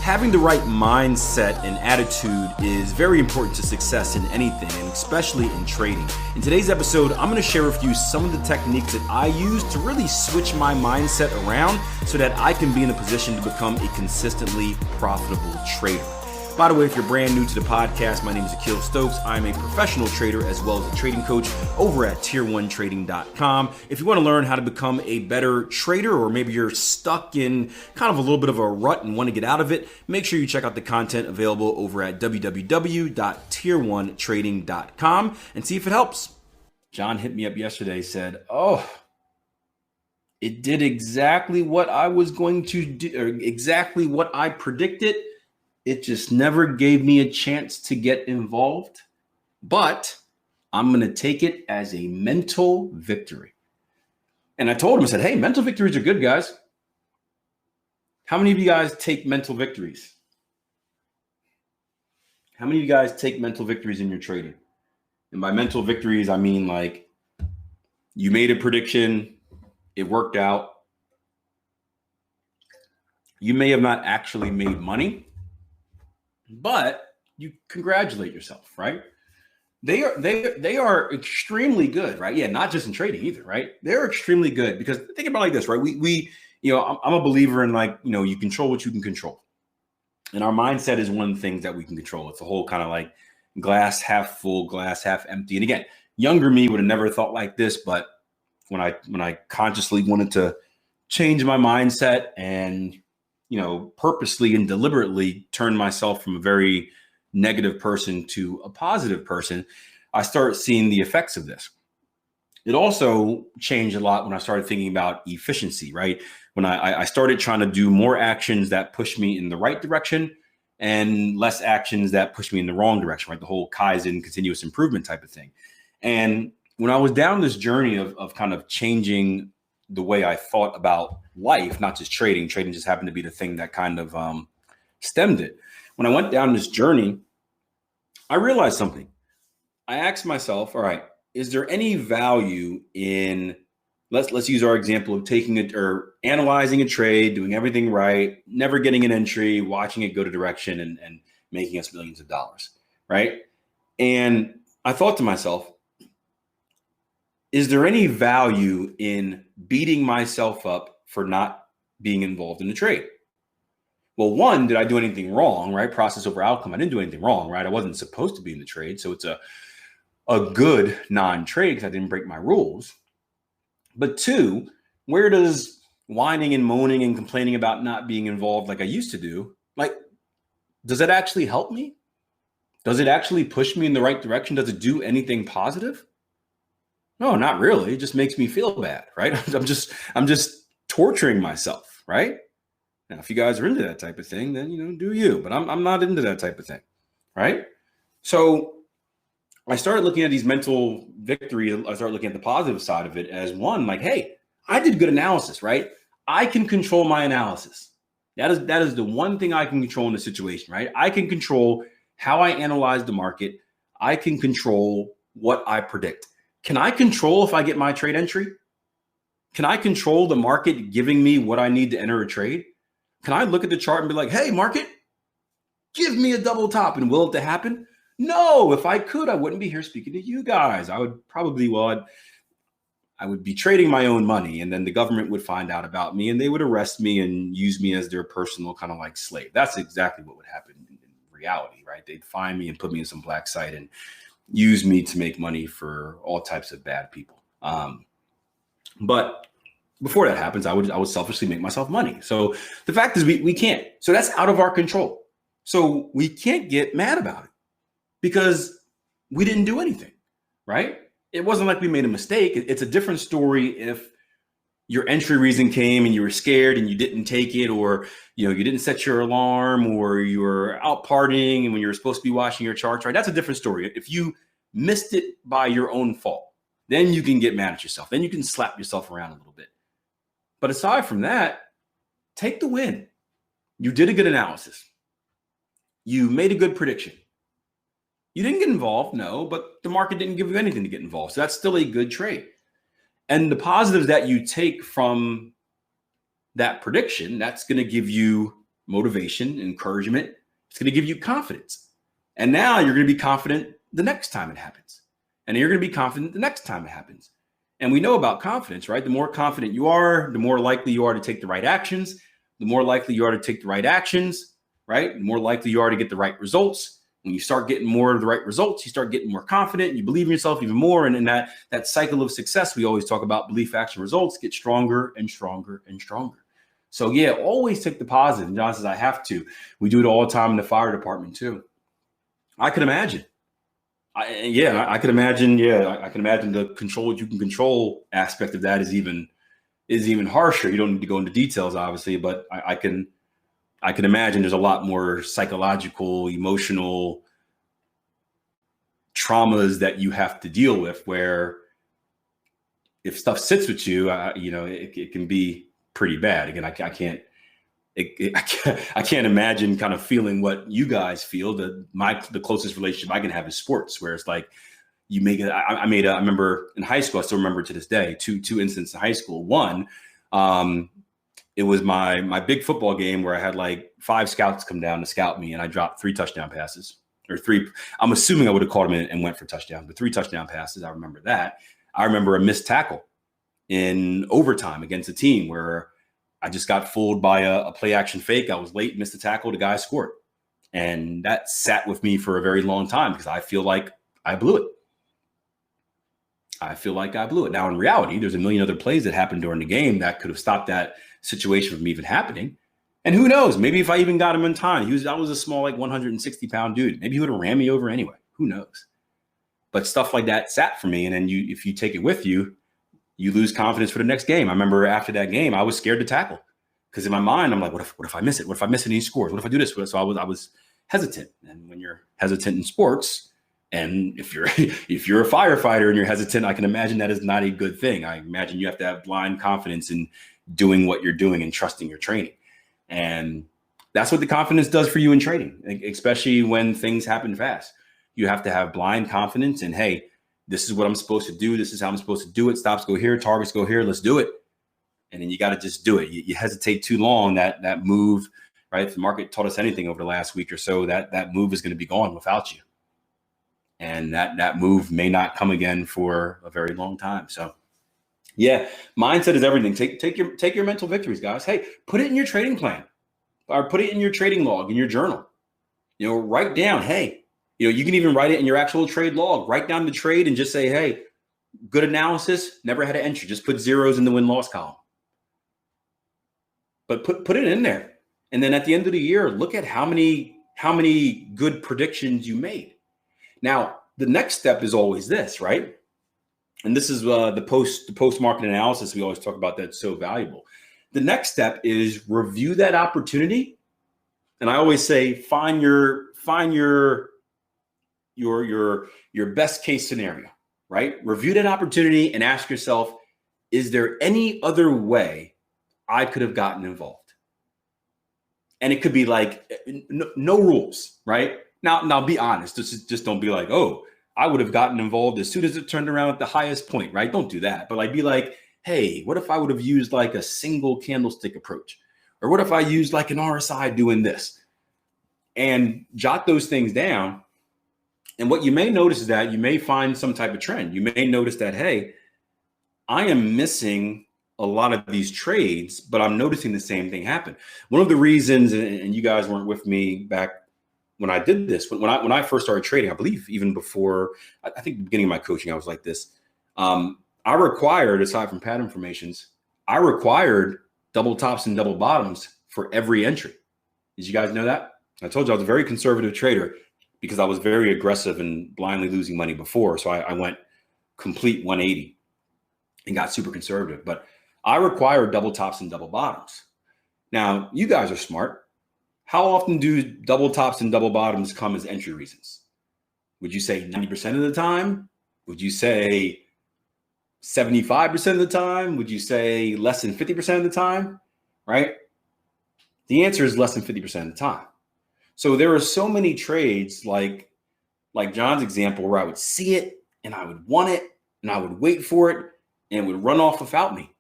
Having the right mindset and attitude is very important to success in anything, and especially in trading. In today's episode, I'm going to share with you some of the techniques that I use to really switch my mindset around so that I can be in a position to become a consistently profitable trader. By the way, if you're brand new to the podcast, my name is Akil. I'm a professional trader as well as a trading coach over at Tier1Trading.com. If you want to learn how to become a better trader, or maybe you're stuck in kind of a little bit of a rut and want to get out of it, make sure you check out the content available over at www.Tier1Trading.com and see if it helps. John hit me up yesterday, said, it did exactly what I was going to do, or exactly what I predicted. It just never gave me a chance to get involved, but I'm going to take it as a mental victory. And I told him, I said, hey, mental victories are good, guys. How many of you guys take mental victories? How many of you guys take mental victories in your trading? And by mental victories, I mean like you made a prediction, it worked out. You may have not actually made money, but you congratulate yourself, right? They are extremely good, right? Yeah, not just in trading either, right? They're extremely good because think about it like this, right? I'm a believer in you control what you can control. And our mindset is one of the things that we can control. It's a whole kind of like glass half full, glass half empty. And again, younger me would have never thought like this, but when I consciously wanted to change my mindset and purposely and deliberately turn myself from a very negative person to a positive person, I started seeing the effects of this. It also changed a lot when I started thinking about efficiency, right? When I started trying to do more actions that push me in the right direction and less actions that push me in the wrong direction, right? The whole Kaizen, continuous improvement type of thing. And when I was down this journey of kind of changing the way I thought about life, not just trading just happened to be the thing that kind of stemmed it. When I went down this journey, I realized something. I asked myself, all right, is there any value in, let's use our example of taking it or analyzing a trade, doing everything right, never getting an entry, watching it go to direction and making us millions of dollars, right? And I thought to myself, is there any value in beating myself up for not being involved in the trade? Well, one, did I do anything wrong, right? Process over outcome. I didn't do anything wrong, right? I wasn't supposed to be in the trade. So it's a good non-trade because I didn't break my rules. But two, where does whining and moaning and complaining about not being involved like I used to do, does it actually help me? Does it actually push me in the right direction? Does it do anything positive? No, not really. It just makes me feel bad, right? I'm just torturing myself, right? Now, if you guys are into that type of thing, then do you. But I'm not into that type of thing, right? So I started looking at these mental victories. I started looking at the positive side of it as one, like, hey, I did good analysis, right? I can control my analysis. That is the one thing I can control in the situation, right? I can control how I analyze the market. I can control what I predict. Can I control if I get my trade entry? Can I control the market giving me what I need to enter a trade? Can I look at the chart and be like, hey, market, give me a double top, and will it to happen? No, if I could, I wouldn't be here speaking to you guys. I would probably, I would be trading my own money, and then the government would find out about me and they would arrest me and use me as their personal kind of like slave. That's exactly what would happen in reality, right? They'd find me and put me in some black site and use me to make money for all types of bad people. But before that happens, I would selfishly make myself money. So the fact is we can't. So that's out of our control. So we can't get mad about it because we didn't do anything, right? It wasn't like we made a mistake. It's a different story if your entry reason came and you were scared and you didn't take it, or you didn't set your alarm, or you were out partying and when you were supposed to be watching your charts, right? That's a different story. If you missed it by your own fault, then you can get mad at yourself. Then you can slap yourself around a little bit. But aside from that, take the win. You did a good analysis. You made a good prediction. You didn't get involved, no, but the market didn't give you anything to get involved. So that's still a good trade. And the positives that you take from that prediction, that's going to give you motivation, encouragement. It's going to give you confidence. And now you're going to be confident the next time it happens. And you're going to be confident the next time it happens. And we know about confidence, right? The more confident you are, the more likely you are to take the right actions. The more likely you are to take the right actions, right? The more likely you are to get the right results. When you start getting more of the right results, you start getting more confident, and you believe in yourself even more. And in that cycle of success, we always talk about belief, action, results, get stronger and stronger and stronger. So yeah, always take the positive. And John says, I have to. We do it all the time in the fire department too. I can imagine. I can imagine. Yeah, I can imagine the control what you can control aspect of that is even harsher. You don't need to go into details, obviously, but I can imagine there's a lot more psychological, emotional traumas that you have to deal with, where if stuff sits with you, it can be pretty bad. Again, I can't imagine kind of feeling what you guys feel. The closest relationship I can have is sports, where it's like you make it. I remember in high school, I still remember to this day, two incidents in high school. One, it was my big football game where I had like 5 scouts come down to scout me, and I dropped 3 touchdown passes, or 3. I'm assuming I would have caught them and went for touchdown, but 3 touchdown passes. I remember that. I remember a missed tackle in overtime against a team where I just got fooled by a play action fake. I was late, missed a tackle, the guy scored. And that sat with me for a very long time because I feel like I blew it. Now, in reality, there's a million other plays that happened during the game that could have stopped that situation from even happening. And who knows, maybe if I even got him in time, I was a small, like 160-pound dude. Maybe he would have ran me over anyway. Who knows? But stuff like that sat for me. And then if you take it with you, you lose confidence for the next game. I remember after that game, I was scared to tackle because in my mind, I'm like, what if I miss it? What if I miss any scores? What if I do this? So I was hesitant. And when you're hesitant in sports, and if you're a firefighter and you're hesitant, I can imagine that is not a good thing. I imagine you have to have blind confidence in doing what you're doing and trusting your training. And that's what the confidence does for you in training, especially when things happen fast. You have to have blind confidence in, hey, this is what I'm supposed to do. This is how I'm supposed to do it. Stops go here, targets go here. Let's do it. And then you got to just do it. You hesitate too long, that move, right? If the market taught us anything over the last week or so, that move is going to be gone without you. And that move may not come again for a very long time. So yeah, mindset is everything. Take your mental victories, guys. Hey, put it in your trading plan, or put it in your trading log, in your journal. Write down, hey, you can even write it in your actual trade log. Write down the trade and just say, hey, good analysis, never had an entry. Just put zeros in the win-loss column. But put it in there. And then at the end of the year, look at how many good predictions you made. Now, the next step is always this, right? And this is the post-market analysis we always talk about that's so valuable. The next step is review that opportunity. And I always say, find your best case scenario, right? Review that opportunity and ask yourself, is there any other way I could have gotten involved? And it could be like no rules, right? Now be honest. Just don't be like, oh, I would have gotten involved as soon as it turned around at the highest point, right? Don't do that. But be like, hey, what if I would have used like a single candlestick approach? Or what if I used like an RSI doing this? And jot those things down. And what you may notice is that you may find some type of trend. You may notice that, hey, I am missing a lot of these trades, but I'm noticing the same thing happen. One of the reasons, and you guys weren't with me back when I did this, when I first started trading, I believe even before, I think the beginning of my coaching, I was like this. I required, aside from pattern formations, I required double tops and double bottoms for every entry. Did you guys know that? I told you I was a very conservative trader because I was very aggressive and blindly losing money before. So I went complete 180 and got super conservative. But I required double tops and double bottoms. Now, you guys are smart. How often do double tops and double bottoms come as entry reasons? Would you say 90% of the time? Would you say 75% of the time? Would you say less than 50% of the time? Right? The answer is less than 50% of the time. So there are so many trades like John's example where I would see it and I would want it and I would wait for it and it would run off without me.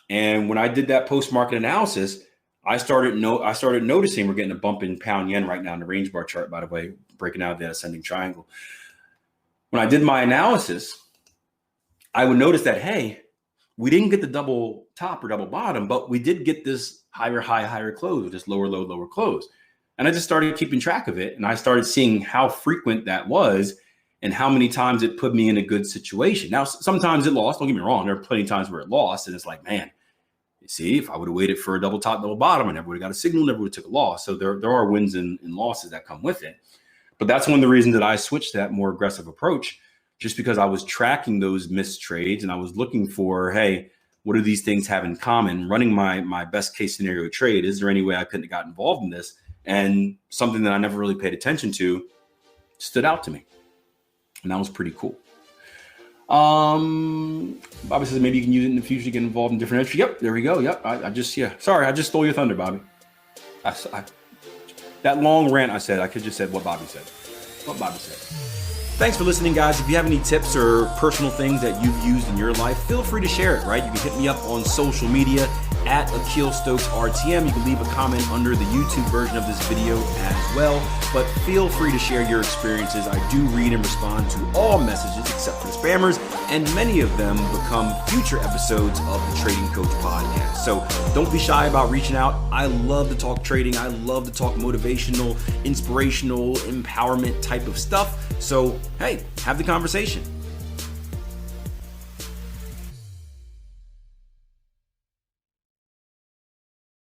And when I did that post-market analysis, I started noticing we're getting a bump in pound yen right now in the range bar chart, by the way, breaking out that ascending triangle. When I did my analysis, I would notice that, hey, we didn't get the double top or double bottom, but we did get this higher high, higher close, with this lower low, lower close. And I just started keeping track of it. And I started seeing how frequent that was and how many times it put me in a good situation. Now, sometimes it lost. Don't get me wrong. There are plenty of times where it lost. And it's like, man, you see, if I would have waited for a double top, double bottom, I never would have got a signal, never would have took a loss. So there are wins and losses that come with it. But that's one of the reasons that I switched to that more aggressive approach, just because I was tracking those missed trades and I was looking for, hey, what do these things have in common? Running my best case scenario trade, is there any way I couldn't have got involved in this? And something that I never really paid attention to stood out to me. And that was pretty cool. Bobby says maybe you can use it in the future to get involved in different entries. Yep, there we go. Yep, I just stole your thunder, Bobby. That long rant I said, I could just said what Bobby said. Thanks for listening, guys. If you have any tips or personal things that you've used in your life, feel free to share it, right? You can hit me up on social media at Akil Stokes RTM. You can leave a comment under the YouTube version of this video as well, but feel free to share your experiences. I do read and respond to all messages except for the spammers, and many of them become future episodes of the Trading Coach Podcast. So don't be shy about reaching out. I love to talk trading. I love to talk motivational, inspirational, empowerment type of stuff. So, hey, have the conversation.